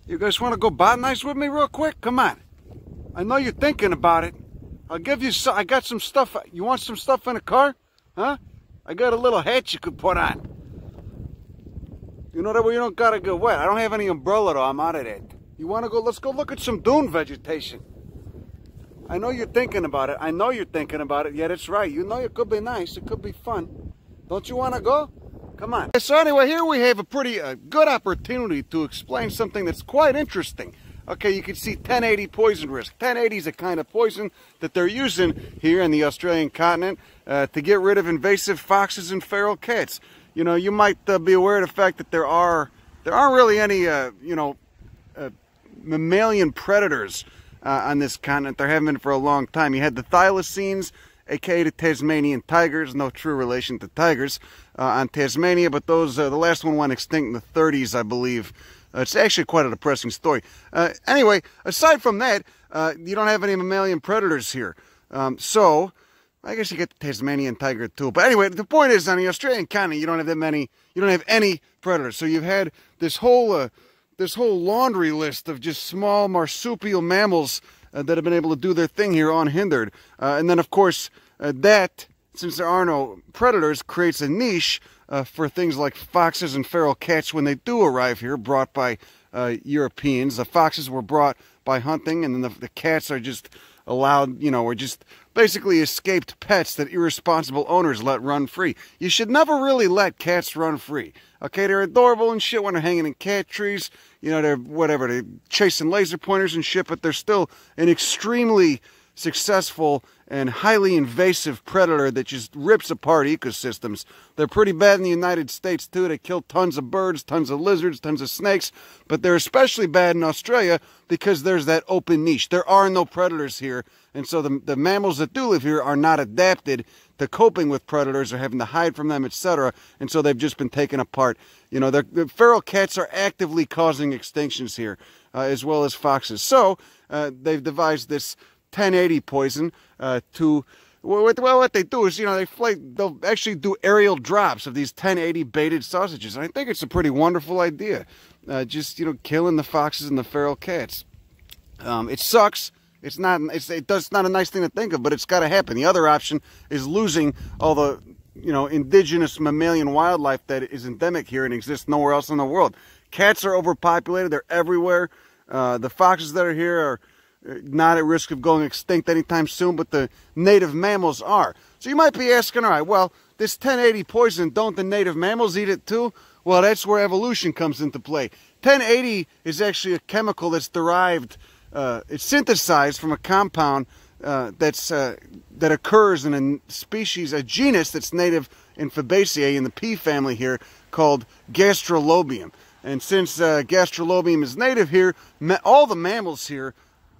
You guys want to go botanize with me real quick? Come on. I know you're thinking about it. I'll give you some. I got some stuff. You want some stuff in the car? Huh? I got a little hat you could put on. You know that way you don't gotta get wet. I don't have any umbrella though. I'm out of that. You want to go? Let's go look at some dune vegetation. I know you're thinking about it. I know you're thinking about it. Yet it's right. You know it could be nice. It could be fun. Don't you want to go? Come on. So anyway, here we have a pretty good opportunity to explain something that's quite interesting. Okay, you can see 1080 poison risk. 1080 is a kind of poison that they're using here in the Australian continent to get rid of invasive foxes and feral cats. You know, you might be aware of the fact that there aren't really any, mammalian predators on this continent. There haven't been for a long time. You had the thylacines, aka the Tasmanian tigers, no true relation to tigers, on Tasmania, but those, the last one went extinct in the 30s, I believe. It's actually quite a depressing story. Anyway, aside from that, you don't have any mammalian predators here. So, I guess you get the Tasmanian tiger too. But anyway, the point is, on the Australian continent, you don't have that many, you don't have any predators. So you've had this whole laundry list of just small marsupial mammals that have been able to do their thing here unhindered. And then, of course, that, since there are no predators, creates a niche for things like foxes and feral cats when they do arrive here, brought by Europeans. The foxes were brought by hunting, and then the cats are just allowed, or just basically escaped pets that irresponsible owners let run free. You should never really let cats run free. Okay, they're adorable and shit when they're hanging in cat trees. They're chasing laser pointers and shit, but they're still an extremely successful and highly invasive predator that just rips apart ecosystems. They're pretty bad in the United States too. They kill tons of birds, tons of lizards, tons of snakes, but they're especially bad in Australia because there's that open niche. There are no predators here, and so the mammals that do live here are not adapted to coping with predators or having to hide from them, etc., and so they've just been taken apart. The feral cats are actively causing extinctions here, as well as foxes. So they've devised this 1080 poison what they do is, they'll actually do aerial drops of these 1080 baited sausages. And I think it's a pretty wonderful idea. Killing the foxes and the feral cats. It sucks. It's not a nice thing to think of, but it's got to happen. The other option is losing all the, indigenous mammalian wildlife that is endemic here and exists nowhere else in the world. Cats are overpopulated. They're everywhere. The foxes that are here are not at risk of going extinct anytime soon, but the native mammals are. So you might be asking, all right, well, this 1080 poison, don't the native mammals eat it too? Well, that's where evolution comes into play. 1080 is actually a chemical that's derived, it's synthesized from a compound that occurs in a species, a genus that's native in Fabaceae, in the pea family here, called Gastrolobium. And since Gastrolobium is native here, all the mammals here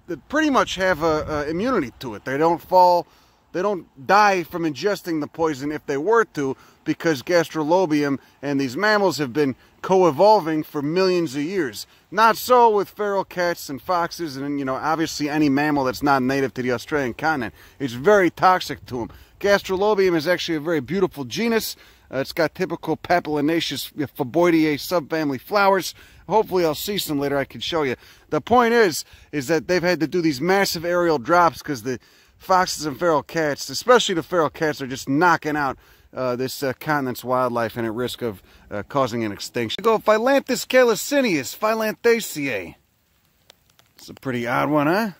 that pretty much have immunity to it. They don't die from ingesting the poison if they were to, because Gastrolobium and these mammals have been co-evolving for millions of years. Not so with feral cats and foxes and, obviously any mammal that's not native to the Australian continent. It's very toxic to them. Gastrolobium is actually a very beautiful genus. It's got typical papilionaceous Faboideae subfamily flowers. Hopefully I'll see some later I can show you. The point is that they've had to do these massive aerial drops because the foxes and feral cats, especially the feral cats, are just knocking out this continent's wildlife and at risk of causing an extinction. Go Phyllanthus calycinius, Phyllanthacea. It's a pretty odd one, huh?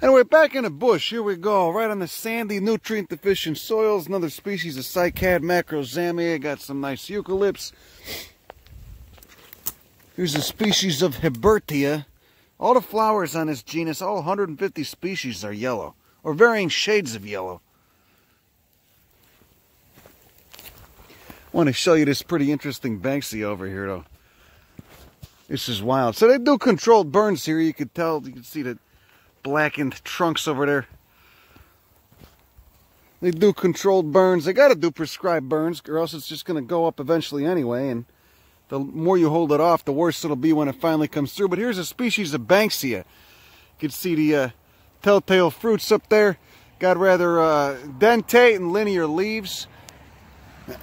Anyway, back in the bush, here we go, right on the sandy, nutrient-deficient soils, another species of cycad, MACROZAMIA, got some nice eucalypts. Here's a species of Hebertia. All the flowers on this genus, all 150 species are yellow, or varying shades of yellow. I want to show you this pretty interesting Banksia over here, though. This is wild. So they do controlled burns here. You can tell, you can see the blackened trunks over there. They do controlled burns. They got to do prescribed burns, or else it's just going to go up eventually anyway. And the more you hold it off, the worse it'll be when it finally comes through. But here's a species of Banksia. You can see the telltale fruits up there. Got rather dentate and linear leaves.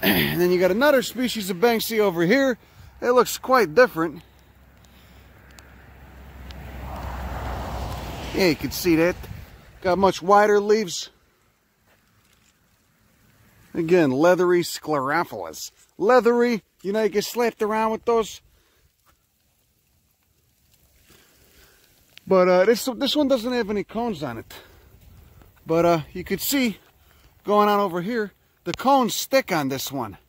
And then you got another species of Banksia over here. It looks quite different. Yeah, you can see that. Got much wider leaves. Again, leathery sclerophyllus. Leathery, you know, you get slapped around with those. But this one doesn't have any cones on it. But you could see, going on over here, the cones stick on this one.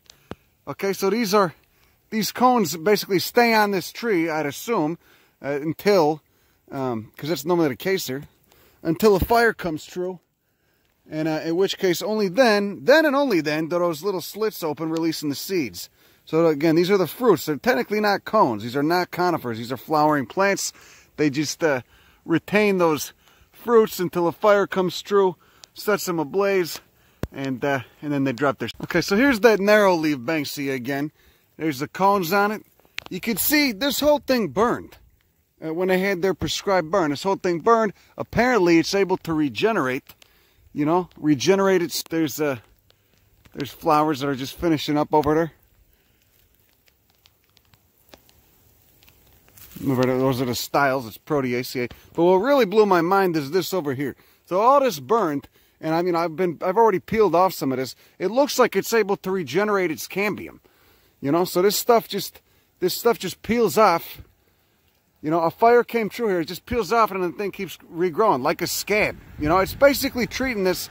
Okay, so these cones basically stay on this tree, I'd assume, until, because that's normally the case here, until a fire comes through. And in which case, only then and only then, do those little slits open, releasing the seeds. So again, these are the fruits. They're technically not cones. These are not conifers. These are flowering plants. They just retain those fruits until a fire comes through, sets them ablaze, and then they drop their... Okay, so here's that narrow leaf Banksia again. There's the cones on it. You can see this whole thing burned. When they had their prescribed burn, this whole thing burned. Apparently, it's able to regenerate. You know, regenerate it. There's flowers that are just finishing up over there. Remember, those are the styles. It's PROTEACEAE. But what really blew my mind is this over here. So all this burned, and I mean, I've already peeled off some of this. It looks like it's able to regenerate its cambium. You know, so this stuff just peels off. You know, a fire came through here, it just peels off and the thing keeps regrowing like a scab. You know, it's basically treating this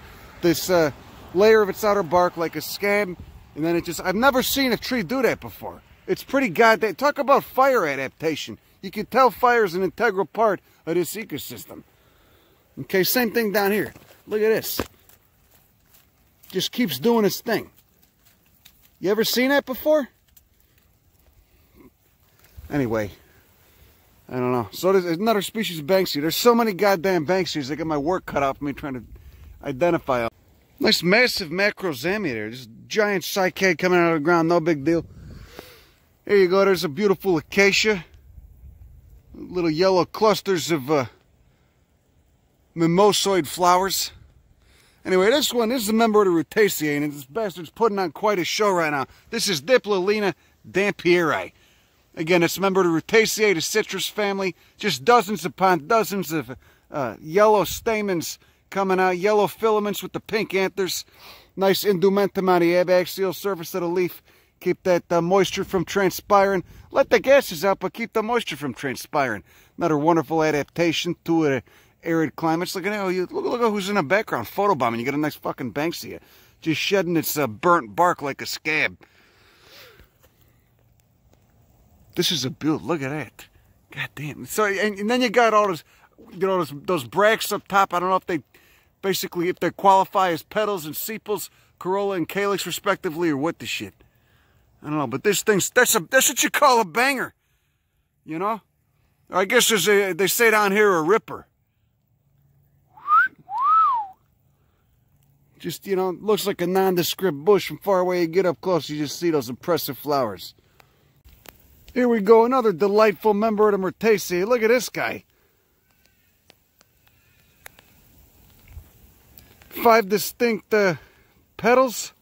layer of its outer bark like a scab, and then it just, I've never seen a tree do that before. It's pretty goddamn, talk about fire adaptation. You can tell fire is an integral part of this ecosystem. Okay, same thing down here. Look at this. Just keeps doing its thing. You ever seen that before? Anyway. I don't know. So there's another species of Banksia. There's so many goddamn Banksias. I got my work cut out for me trying to identify them. Nice massive MACROZAMIA there. Just giant cycad coming out of the ground. No big deal. There you go. There's a beautiful acacia. Little yellow clusters of mimosoid flowers. Anyway, this is a member of the Rutaceae, and this bastard's putting on quite a show right now. This is Diplolena dampieri. Again, it's a member of the Rutaceae, the citrus family. Just dozens upon dozens of yellow stamens coming out, yellow filaments with the pink anthers. Nice indumentum on the abaxial surface of the leaf. Keep that moisture from transpiring. Let the gases out, but keep the moisture from transpiring. Another wonderful adaptation to arid climates. Look at that. Look at who's in the background. Photobombing. You got a nice fucking Banksia. Just shedding its burnt bark like a scab. This is a beaut. Look at that. God damn. So, and then you got all those, you know, those bracts up top. I don't know if they, basically, if they qualify as petals and sepals, corolla and calyx respectively, or what the shit. I don't know, but this thing's, that's what you call a banger. You know? I guess they say down here, a ripper. Just, you know, looks like a nondescript bush. From far away, you get up close, you just see those impressive flowers. Here we go, another delightful member of the MYRTACEAE. Look at this guy. 5 distinct petals.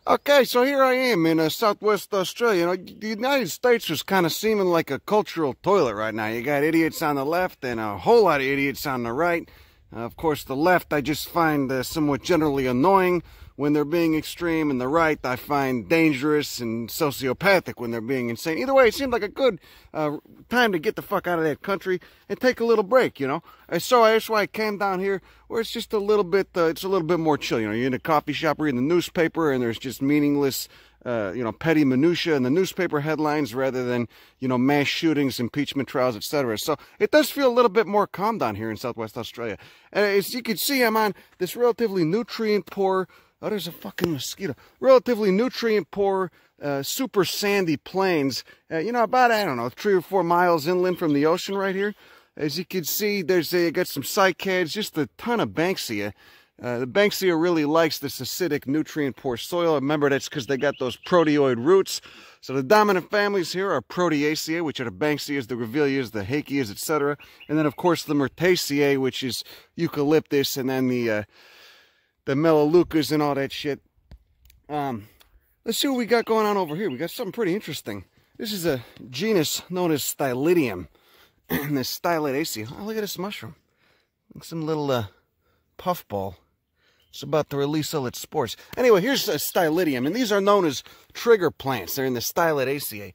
Okay, so here I am in Southwest Australia. You know, the United States is kind of seeming like a cultural toilet right now. You got idiots on the left and a whole lot of idiots on the right. Of course, the left I just find somewhat generally annoying when they're being extreme, and the right I find dangerous and sociopathic when they're being insane. Either way, it seemed like a good time to get the fuck out of that country and take a little break, you know. So that's why I came down here, where it's just a little bit, it's a little bit more chill. You know, you're in a coffee shop, reading the newspaper, and there's just meaningless, you know, petty minutia in the newspaper headlines rather than, you know, mass shootings, impeachment trials, etc. So it does feel a little bit more calm down here in Southwest Australia. As you can see, I'm on this relatively nutrient-poor, oh, there's a fucking mosquito. Relatively nutrient-poor, super sandy plains. You know, about, I don't know, 3 or 4 miles inland from the ocean right here. As you can see, you got some cycads, just a ton of Banksia. The Banksia really likes this acidic, nutrient-poor soil. Remember, that's because they got those proteoid roots. So the dominant families here are Proteaceae, which are the Banksias, the Grevilleas, the Hakeas, etc. And then, of course, the MYRTACEAE, which is eucalyptus, and then the melaleucas and all that shit. Let's see what we got going on over here. We got something pretty interesting. This is a genus known as Stylidium. And this Stylidaceae. Oh, look at this mushroom. Some little puffball. It's about to release all its spores. Anyway, here's Stylidium, and these are known as trigger plants. They're in the Stylidaceae.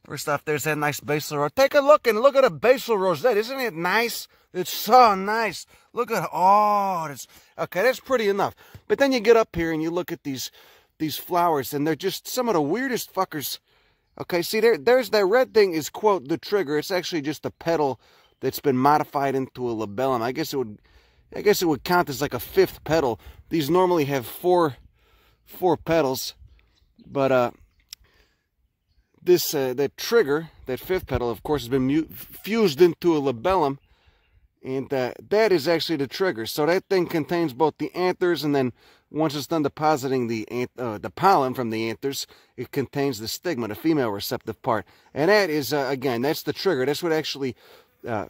First off, there's that nice basal rosette. Take a look and look at a basal rosette. Isn't it nice? It's so nice. Look at, oh, it's, okay, that's pretty enough. But then you get up here and you look at these flowers, and they're just some of the weirdest fuckers. Okay, see, there's that red thing is, quote, the trigger. It's actually just a petal that's been modified into a labellum. I guess it would count as like a fifth petal. These normally have four petals, but that trigger, that fifth petal, of course, has been fused into a labellum, and that is actually the trigger. So that thing contains both the anthers, and then once it's done depositing the pollen from the anthers, it contains the stigma, the female receptive part, and that is again, that's the trigger. That's what actually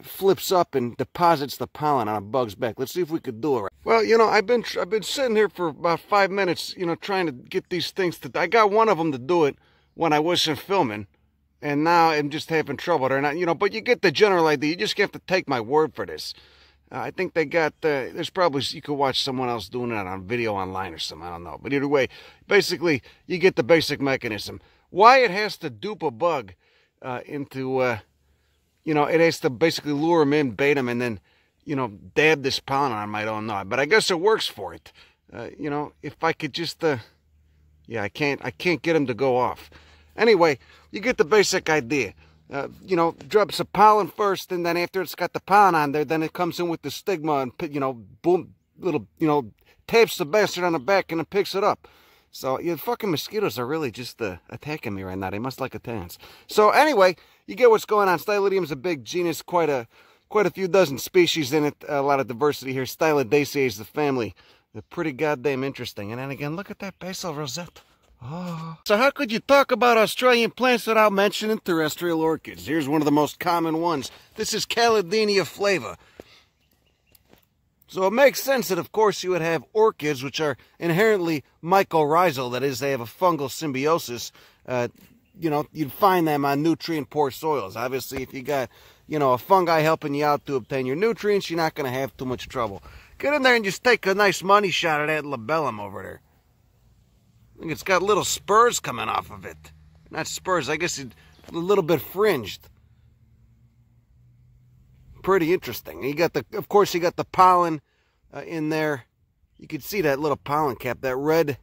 flips up and deposits the pollen on a bug's back. Let's see if we could do it right. Well, you know, I've been sitting here for about 5 minutes, you know, trying to get these things to. I got one of them to do it when I wasn't filming, and now I'm just having trouble. They're not, you know, but you get the general idea. You just have to take my word for this. I think they got. There's probably, you could watch someone else doing it on video online or something. I don't know, but either way, basically, you get the basic mechanism. Why it has to dupe a bug into. You know, it has to basically lure them in, bait them, and then, you know, dab this pollen on them. I don't know, but I guess it works for it. You know, if I could just, yeah, I can't get them to go off. Anyway, you get the basic idea. You know, drops the pollen first, and then after it's got the pollen on there, then it comes in with the stigma and, you know, boom, little, you know, taps the bastard on the back and it picks it up. So, you fucking mosquitoes are really just attacking me right now. They must like a dance. So, anyway, you get what's going on. Stylidium is a big genus, quite a few dozen species in it, a lot of diversity here. Stylidaceae is the family. They're pretty goddamn interesting. And then again, look at that basal rosette. Oh. So how could you talk about Australian plants without mentioning terrestrial orchids? Here's one of the most common ones. This is Caladenia flava. So it makes sense that, of course, you would have orchids, which are inherently mycorrhizal. That is, they have a fungal symbiosis. You know, you'd find them on nutrient-poor soils. Obviously, if you got, you know, a fungi helping you out to obtain your nutrients, you're not going to have too much trouble. Get in there and just take a nice money shot at that labellum over there. I think it's got little spurs coming off of it. Not spurs, I guess it's a little bit fringed. Pretty interesting. You got of course, you got the pollen in there. You can see that little pollen cap, that red.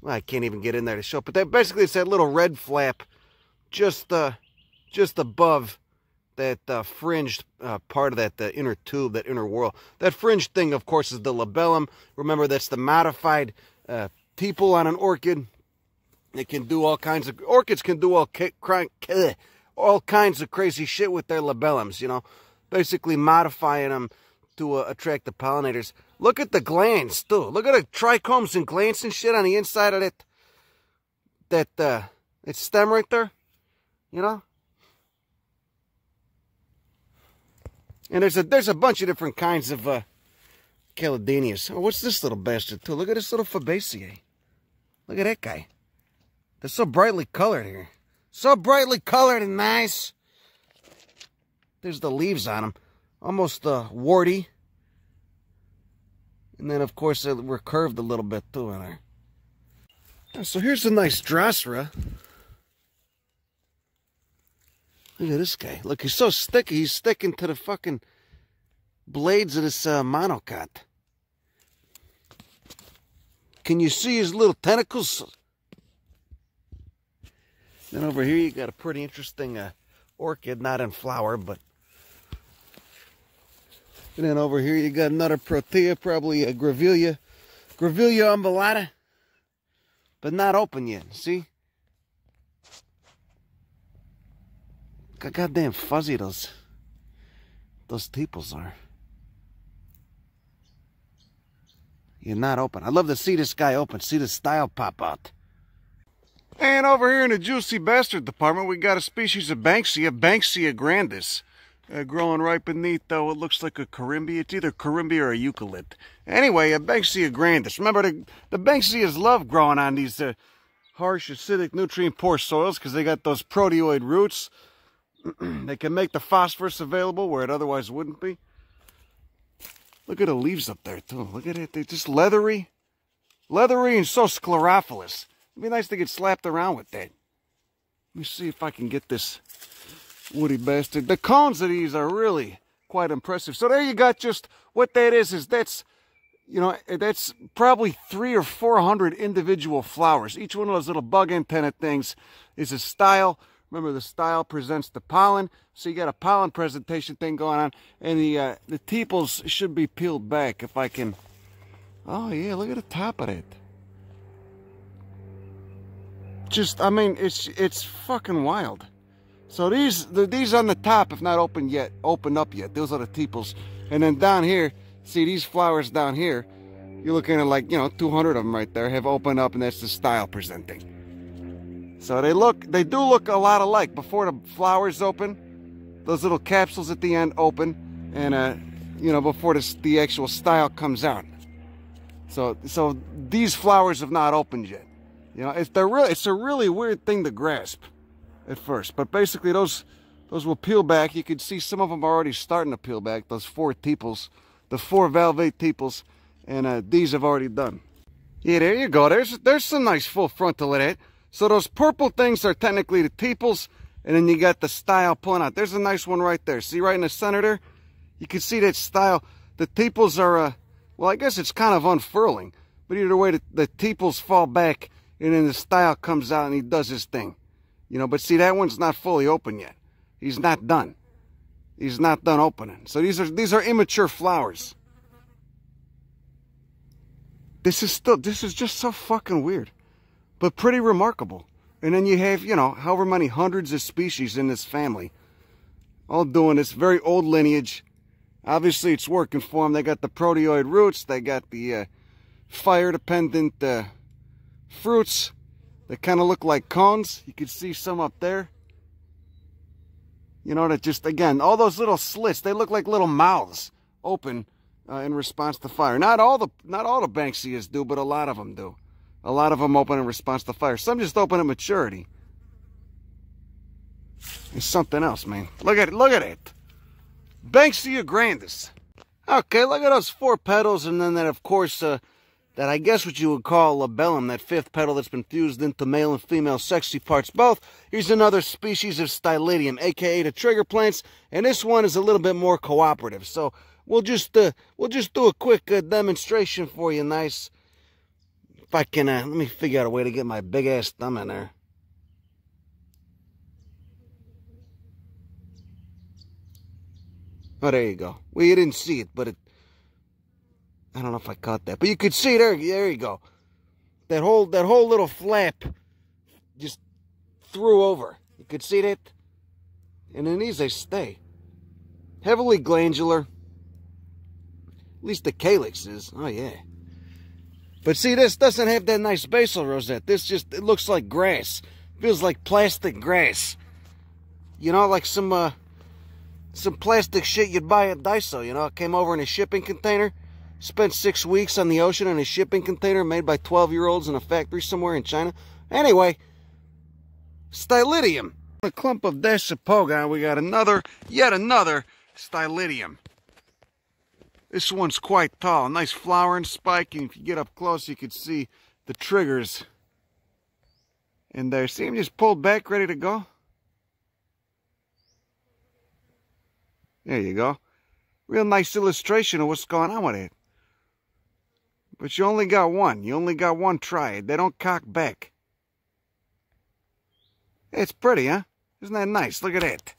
Well, I can't even get in there to show, but that basically it's that little red flap, just above that fringed part of that inner tube, that inner whorl. That fringed thing, of course, is the labellum. Remember, that's the modified tepal on an orchid. It can do all kinds of. Orchids can do all kinds of crazy shit with their labellums. You know. Basically modifying them to attract the pollinators. Look at the glands, too. Look at the trichomes and glands and shit on the inside of that stem right there. You know? And there's a bunch of different kinds of Caladenias. Oh, what's this little bastard, too? Look at this little Fabaceae. Look at that guy. They're so brightly colored here. So brightly colored and nice. There's the leaves on them. Almost warty. And then, of course, we're curved a little bit, too, in there. So here's a nice Drosera. Look at this guy. Look, he's so sticky. He's sticking to the fucking blades of this monocot. Can you see his little tentacles? Then over here you got a pretty interesting orchid, not in flower, but... And then over here you got another protea, probably a Grevillea umbellata, but not open yet, see? Look how goddamn fuzzy those tepals are. You're not open. I'd love to see this guy open, see the style pop out. And over here in the juicy bastard department, we got a species of Banksia, Banksia grandis, growing right beneath, though, it looks like a corymbia. It's either corymbia or a eucalypt. Anyway, a Banksia grandis. Remember, the Banksias love growing on these harsh, acidic, nutrient-poor soils because they got those proteoid roots. They can make the phosphorus available where it otherwise wouldn't be. Look at the leaves up there, too. Look at it. They're just leathery. Leathery and so sclerophyllous. It'd be nice to get slapped around with that. Let me see if I can get this woody bastard. The cones of these are really quite impressive. So there you got just what that is that's, you know, that's probably 300 or 400 individual flowers. Each one of those little bug antenna things is a style. Remember, the style presents the pollen. So you got a pollen presentation thing going on. And the tepals should be peeled back if I can. Oh, yeah, look at the top of it. Just, I mean, it's fucking wild. So these on the top, if not opened up yet. Those are the tepals. And then down here, see these flowers down here, you're looking at like, you know, 200 of them right there have opened up, and that's the style presenting. So they do look a lot alike. Before the flowers open, those little capsules at the end open, and you know, before the actual style comes out. So these flowers have not opened yet. You know, it's a really weird thing to grasp at first. But basically, those will peel back. You can see some of them are already starting to peel back. Those 4 tepals, the 4 valvate tepals, and these have already done. Yeah, there you go. There's some nice full frontal of that. So those purple things are technically the tepals, and then you got the style pulling out. There's a nice one right there. See right in the center there? You can see that style. The tepals are, well, I guess it's kind of unfurling. But either way, the tepals fall back, and then the style comes out, and he does his thing. You know, but see, that one's not fully open yet. He's not done. He's not done opening. So these are immature flowers. This is just so fucking weird, but pretty remarkable. And then you have, you know, however many hundreds of species in this family, all doing this very old lineage. Obviously, it's working for them. They got the proteoid roots. They got the fire-dependent fruits that kind of look like cones. You can see some up there. You know, that just, again, all those little slits, they look like little mouths open in response to fire. Not all the Banksias do, but a lot of them do. A lot of them open in response to fire. Some just open at maturity. It's something else, man. Look at it. Look at it. Banksia grandis. Okay, look at those 4 petals, and then that, of course, that I guess what you would call labellum, that 5th petal that's been fused into male and female sexy parts both. Here's another species of Stylidium, aka the trigger plants, and this one is a little bit more cooperative. So we'll just do a quick demonstration for you, nice. If I can, let me figure out a way to get my big ass thumb in there. Oh, there you go. Well, you didn't see it, but I don't know if I caught that, but you could see there you go. That whole little flap just threw over. You could see that? And in these they stay. Heavily glandular. At least the calyx is. Oh, yeah. But see, this doesn't have that nice basal rosette. This just, it looks like grass. Feels like plastic grass. You know, like some plastic shit you'd buy at Daiso. You know, it came over in a shipping container. Spent 6 weeks on the ocean in a shipping container made by 12-year-olds in a factory somewhere in China. Anyway, Stylidium. A clump of Dasypogon, we got yet another Stylidium. This one's quite tall. A nice flowering spike, and if you get up close, you can see the triggers in there. See him just pulled back, ready to go? There you go. Real nice illustration of what's going on with it. But you only got one. You only got one try. They don't cock back. It's pretty, huh? Isn't that nice? Look at that.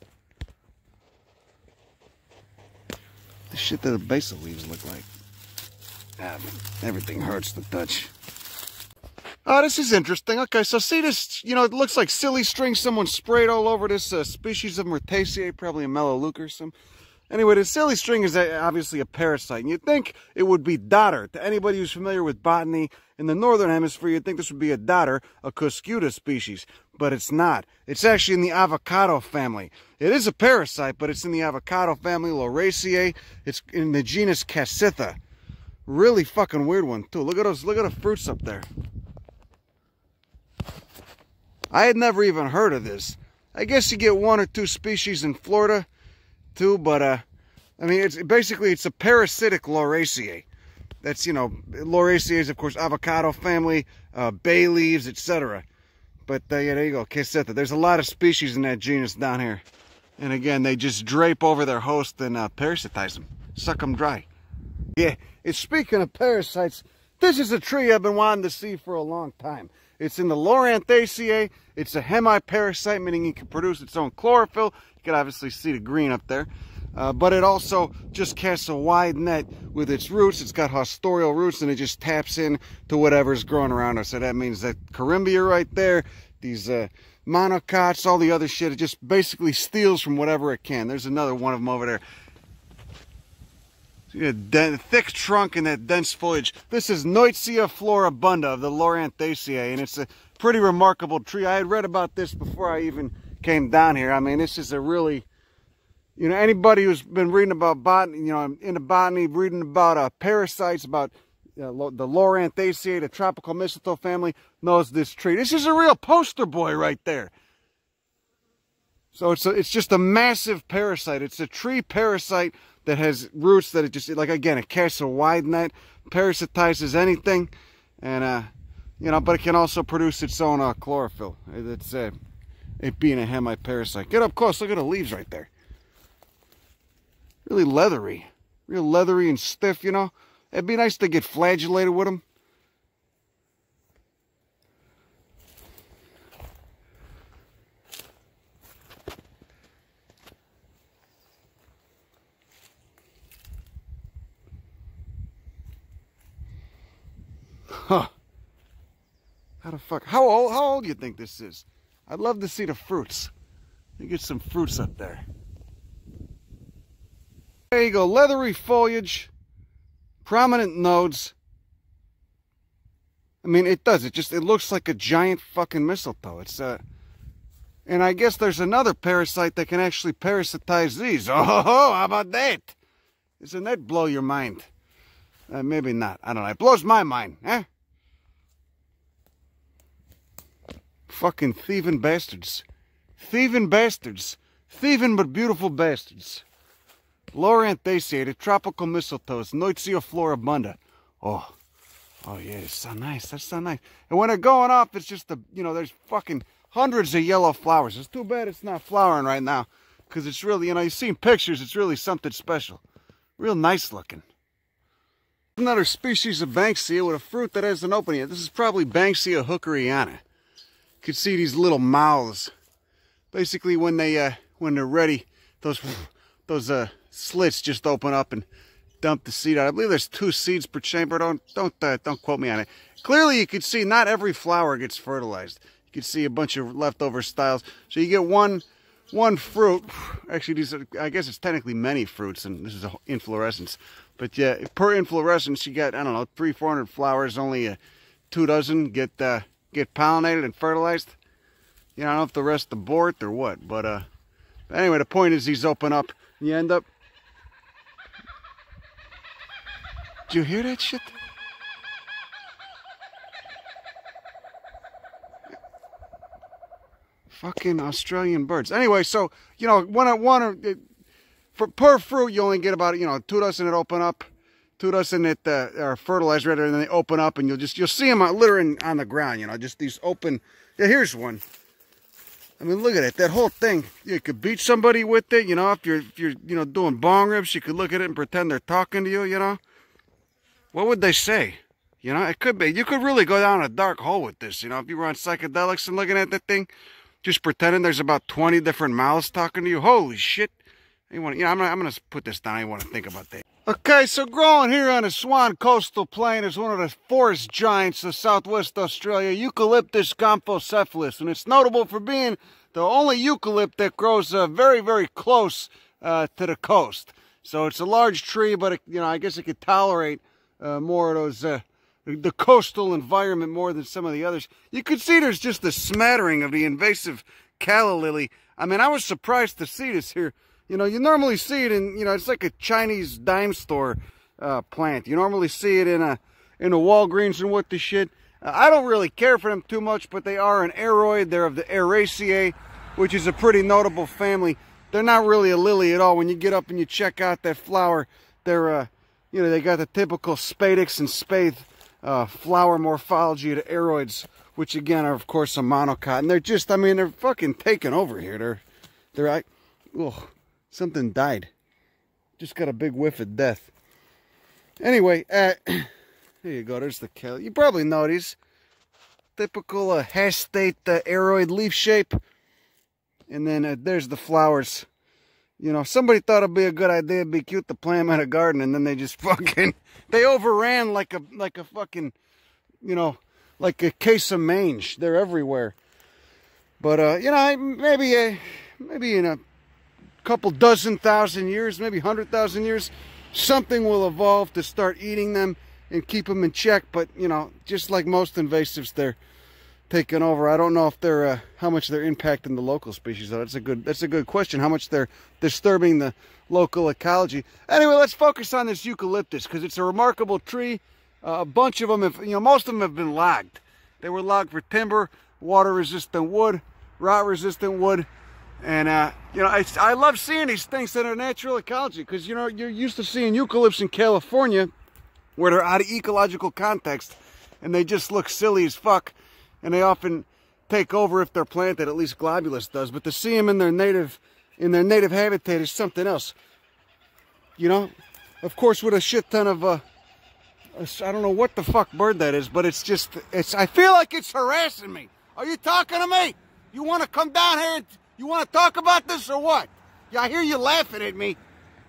The shit that the basal leaves look like. Everything hurts to touch. Oh, this is interesting. Okay, so see this, you know, it looks like silly string someone sprayed all over this species of MYRTACEAE, probably a melaleuca or some. Anyway, the silly string is obviously a parasite, and you'd think it would be dodder. To anybody who's familiar with botany in the northern hemisphere, you'd think this would be a dodder, a Cuscuta species, but it's not. It's actually in the avocado family. It is a parasite, but it's in the avocado family, LAVRACEAE. It's in the genus CASSYTHA. Really fucking weird one, too. Look at those, look at the fruits up there. I had never even heard of this. I guess you get 1 or 2 species in Florida, too, but I mean, it's basically, it's a parasitic LAVRACEAE. That's, you know, LAVRACEAE is, of course, avocado family, bay leaves, etc. But, yeah, there you go, CASSYTHA. There's a lot of species in that genus down here. And again, they just drape over their host and parasitize them. Suck them dry. Yeah, it's speaking of parasites, this is a tree I've been wanting to see for a long time. It's in the Untitled. It's a hemiparasite, meaning it can produce its own chlorophyll. You can obviously see the green up there. But it also just casts a wide net with its roots. It's got haustorial roots, and it just taps in to whatever's growing around us. So that means that corymbia right there, these monocots, all the other shit, it just basically steals from whatever it can. There's another one of them over there. See a thick trunk and that dense foliage. This is Nuytsia floribunda of the Untitled, and it's a pretty remarkable tree. I had read about this before I even came down here. I mean, this is a really, you know, anybody who's been reading about botany, you know, into botany, reading about parasites, about the Untitled, the tropical mistletoe family, knows this tree. This is a real poster boy right there. So it's just a massive parasite. It's a tree parasite that has roots that it just, like, again, it casts a wide net, parasitizes anything, and you know, but it can also produce its own chlorophyll. It's it being a hemiparasite. Get up close. Look at the leaves right there. Really leathery, real leathery and stiff. You know, it'd be nice to get flagellated with them. Huh. How the fuck? How old do you think this is? I'd love to see the fruits. You get some fruits up there. There you go. Leathery foliage, prominent nodes. I mean, it does. It looks like a giant fucking mistletoe. It's and I guess there's another parasite that can actually parasitize these. Oh, how about that? Doesn't that blow your mind? Maybe not. I don't know. It blows my mind, eh? Fucking thieving bastards. Thieving bastards. Thieving but beautiful bastards. Untitled, the tropical mistletoes, Nuytsia floribunda. Oh yeah, it's so nice. That's so nice. And when they're going off, it's just you know, there's fucking hundreds of yellow flowers. It's too bad it's not flowering right now, because it's really, you know, you've seen pictures, it's really something special. Real nice looking. Another species of Banksia with a fruit that hasn't opened yet. This is probably Banksia hookeriana. You can see these little mouths. Basically, when they're ready, those slits just open up and dump the seed out. I believe there's 2 seeds per chamber. Don't quote me on it. Clearly, you can see not every flower gets fertilized. You can see a bunch of leftover styles. So you get one fruit. Actually, these are, I guess it's technically many fruits, and this is an inflorescence. But yeah, per inflorescence, you got, I don't know, 300-400 flowers. Only 2 dozen get pollinated and fertilized. You know, I don't know if the rest abort or what. But anyway, the point is these open up. And you end up... Did you hear that shit? Fucking Australian birds. Anyway, so, you know, per fruit, you only get about, you know, 2 dozen that open up, 2 dozen that are fertilized, rather, and then they open up, and you'll see them littering on the ground, you know, just these open. Yeah, here's one. I mean, look at it. That whole thing, you could beat somebody with it, you know, if you're you know, doing bong rips, you could look at it and pretend they're talking to you, you know. What would they say? You know, it could be. You could really go down a dark hole with this, you know, if you were on psychedelics and looking at that thing, just pretending there's about 20 different mouths talking to you. Holy shit. You know, I'm going to put this down. I want to think about that. Okay, so growing here on the Swan Coastal Plain is one of the forest giants of Southwest Australia, Eucalyptus comphocephalus. And it's notable for being the only eucalypt that grows very, very close to the coast. So it's a large tree, but, you know, I guess it could tolerate more of those, the coastal environment more than some of the others. You could see there's just a smattering of the invasive calla lily. I mean, I was surprised to see this here. You know, you normally see it in, you know, it's like a Chinese dime store plant. You normally see it in a Walgreens and what the shit. I don't really care for them too much, but they are an aroid. They're of the Aeraceae, which is a pretty notable family. they're not really a lily at all. When you get up and you check out that flower, they're, you know, they got the typical spadix and spathe flower morphology of the aroids, which again are of course a monocot. And they're just, I mean, they're fucking taking over here. They're like, oh, something died. Just got a big whiff of death. Anyway, there you go. There's the Caladenia. You probably know these. Typical hash state aroid leaf shape. And then there's the flowers. You know, somebody thought it'd be a good idea, it'd be cute to plant them in a garden, and then they just fucking, they overran like a fucking, you know, like a case of mange. They're everywhere. But, you know, maybe in a couple dozen thousand years, maybe 100,000 years, something will evolve to start eating them and keep them in check. But, you know, just like most invasives, they're taking over. I don't know if they're how much they're impacting the local species though. That's a good question. How much they're disturbing the local ecology. Anyway, let's focus on this eucalyptus because it's a remarkable tree. A bunch of them have, you know, most of them have been logged. They were logged for timber, water resistant wood, rot resistant wood, and you know, I love seeing these things in their natural ecology because, you know, you're used to seeing eucalypts in California where they're out of ecological context and they just look silly as fuck. And they often take over if they're planted, at least globulus does. But to see them in their native habitat is something else. You know, of course, with a shit ton of I don't know what the fuck bird that is, but it's just, I feel like it's harassing me. Are you talking to me? You want to come down here and you want to talk about this or what? Yeah, I hear you laughing at me.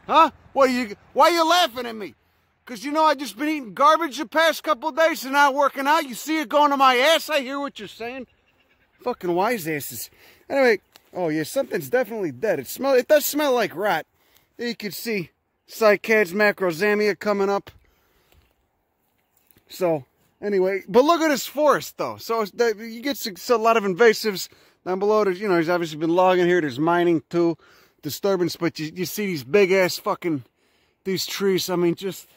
Huh? Why are you laughing at me? Because, you know, I just been eating garbage the past couple of days and not working out. You see it going to my ass. I hear what you're saying. Fucking wise asses. Anyway, oh yeah, something's definitely dead. It does smell like rot. There you can see CYCADACEAE MACROZAMIA coming up. So, anyway, but look at this forest though. So you get a lot of invasives down below. There's, you know, there's obviously been logging here. There's mining too, disturbance. But you see these big ass fucking, these trees. I mean, just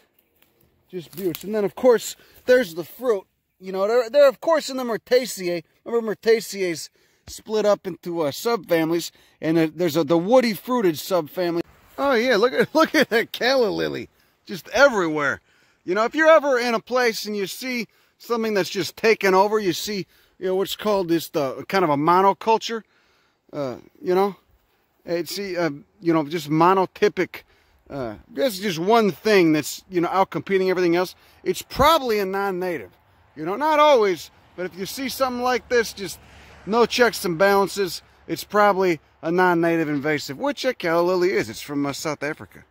beautiful. And then, of course, there's the fruit. You know, they're of course in the MYRTACEAE. Remember, MYRTACEAE's split up into subfamilies, and there's the woody fruited subfamily. Oh yeah, look at that calla lily, just everywhere. You know, if you're ever in a place and you see something that's just taken over, you see, you know, what's called this kind of a monoculture. You know, it's you know, just monotypic. That's just one thing that's, you know, out competing everything else. It's probably a non-native. You know, not always, but if you see something like this, just no checks and balances, it's probably a non-native invasive, which a calla lily is. It's from South Africa.